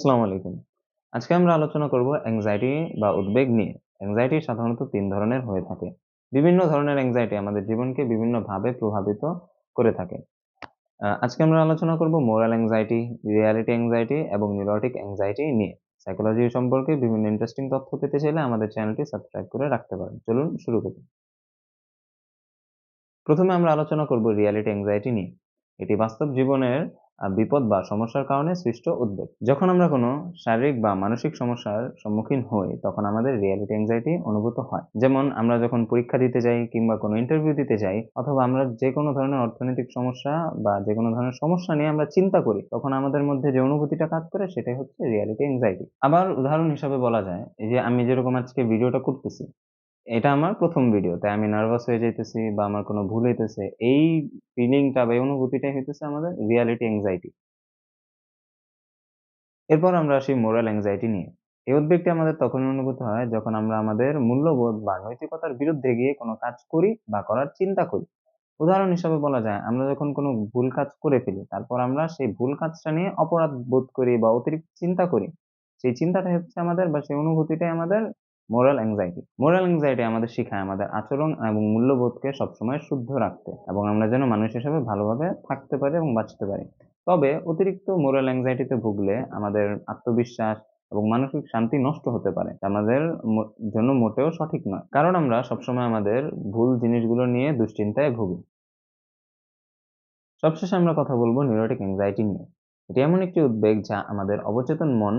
আসসালামু আলাইকুম। আজকে আমরা আলোচনা করব অ্যাংজাইটি বা উদ্বেগ নিয়ে। অ্যাংজাইটি সাধারণত ৩ ধরনের হয়ে থাকে। বিভিন্ন ধরনের অ্যাংজাইটি আমাদের জীবনকে বিভিন্নভাবে প্রভাবিত করে থাকে। আজকে আমরা আলোচনা করব মোরাল অ্যাংজাইটি, রিয়ালিটি অ্যাংজাইটি এবং নিউরোটিক অ্যাংজাইটি নিয়ে। সাইকোলজি সম্পর্কে বিভিন্ন ইন্টারেস্টিং তথ্য পেতে চাইলে আমাদের চ্যানেলটি সাবস্ক্রাইব করে রাখতে পারেন। চলুন শুরু করি। প্রথমে আমরা আলোচনা করব রিয়ালিটি অ্যাংজাইটি নিয়ে। এটি বাস্তব জীবনের বিপদ বা সমস্যার কারণে সৃষ্ট উদ্বেগ। যখন আমরা কোনো শারীরিক বা মানসিক সমস্যার সম্মুখীন হই, তখন আমাদের রিয়ালিটি অ্যাংজাইটি অনুভূত হয়। যেমন আমরা যখন পরীক্ষা দিতে যাই কিংবা কোনো ইন্টারভিউ দিতে যাই, অথবা আমরা যেকোনো ধরনের অর্থনৈতিক সমস্যা বা যেকোনো ধরনের সমস্যা নিয়ে আমরা চিন্তা করি, তখন আমাদের মধ্যে যে অনুভূতিটা কাজ করে সেটাই হচ্ছে রিয়ালিটি অ্যাংজাইটি। আবার উদাহরণ হিসাবে বলা যায়, এই যে আমি যেরকম আজকে ভিডিওটা করতেছি, এটা আমার ১ম ভিডিও। তাই আমি নার্ভাস হয়ে যাইতেছি বা আমার কোনো ভুল হইতেছে। এই ফিলিংটা বা এই অনুভূতিটাই হইতেছে আমাদের রিয়ালিটি অ্যাংজাইটি। এরপর আমরা আসি মোরাল অ্যাংজাইটি নিয়ে। এই উদ্বেগটি আমাদের তখনই অনুভূত হয় যখন আমরা আমাদের মূল্যবোধ বা নৈতিকতার বিরুদ্ধে গিয়ে কোনো কাজ করি বা করার চিন্তা করি। উদাহরণ হিসাবে বলা যায়, আমরা যখন কোনো ভুল কাজ করে ফেলি, তারপর আমরা সেই ভুল কাজটা নিয়ে অপরাধ বোধ করি বা অতিরিক্ত চিন্তা করি। সেই চিন্তাটাই হচ্ছে আমাদের বা সেই অনুভূতিটাই আমাদের মোরাল অ্যাংজাইটি। মোরাল অ্যাংজাইটি আমাদের শিখায় আমাদের আচরণ এবং মূল্যবোধকে সবসময় শুদ্ধ রাখতে এবং আমরা যেন মানুষ হিসেবে ভালোভাবে থাকতে পারি এবং বাঁচতে পারি। তবে অতিরিক্ত মোরাল অ্যাংজাইটিতে ভুগলে আমাদের আত্মবিশ্বাস এবং মানসিক শান্তি নষ্ট হতে পারে। যা আমাদের জন্য মোটেও সঠিক নয়। কারণ আমরা সবসময় আমাদের ভুল জিনিসগুলো নিয়ে দুশ্চিন্তায় ভুগি। সবশেষে আমরা কথা বলব নিউরোটিক অ্যাংজাইটি নিয়ে। এটি এমন একটি উদ্বেগ যা আমাদের অবচেতন মন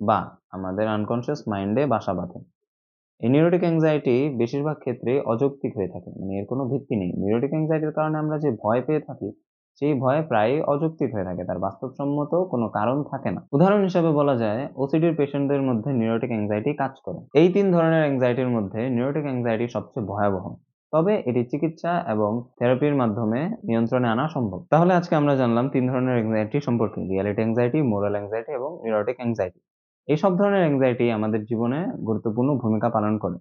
বা আমাদের আনকনসিয়াস মাইন্ডে বাসা বাঁধে। এই নিউরোটিক অ্যাংজাইটি বেশিরভাগ ক্ষেত্রেই অযৌক্তিক হয়ে থাকে। মানে এর কোনো ভিত্তি নেই। নিউরোটিক অ্যাংজাইটির কারণে আমরা যে ভয় পেয়ে থাকি, সেই ভয় প্রায়ই অযৌক্তিক হয়ে থাকে। তার বাস্তবসম্মত কোনো কারণ থাকে না। উদাহরণ হিসেবে বলা যায়, ওসিডির পেশেন্টদের মধ্যে নিউরোটিক অ্যাংজাইটি কাজ করে। এই ৩ ধরনের অ্যাংজাইটির মধ্যে নিউরোটিক অ্যাংজাইটি সবচেয়ে ভয়াবহ। তবে এটি চিকিৎসা এবং থেরাপির মাধ্যমে নিয়ন্ত্রণে আনা সম্ভব। তাহলে আজকে আমরা জানলাম ৩ ধরনের অ্যাংজাইটি সম্পর্কে: রিয়ালিটি অ্যাংজাইটি, মোরাল অ্যাংজাইটি এবং নিউরোটিক অ্যাংজাইটি। এই সব ধরনের অ্যাংজাইটি আমাদের জীবনে গুরুত্বপূর্ণ ভূমিকা পালন করে।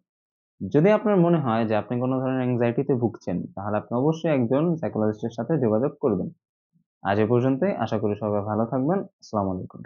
যদি আপনার মনে হয় যে আপনি কোনো ধরনের অ্যাংজাইটিতে ভুগছেন, তাহলে আপনি অবশ্যই একজন সাইকোলজিস্টের সাথে যোগাযোগ করবেন। আজ এ পর্যন্তই। আশা করি সবাই ভালো থাকবেন। আসসালামু আলাইকুম।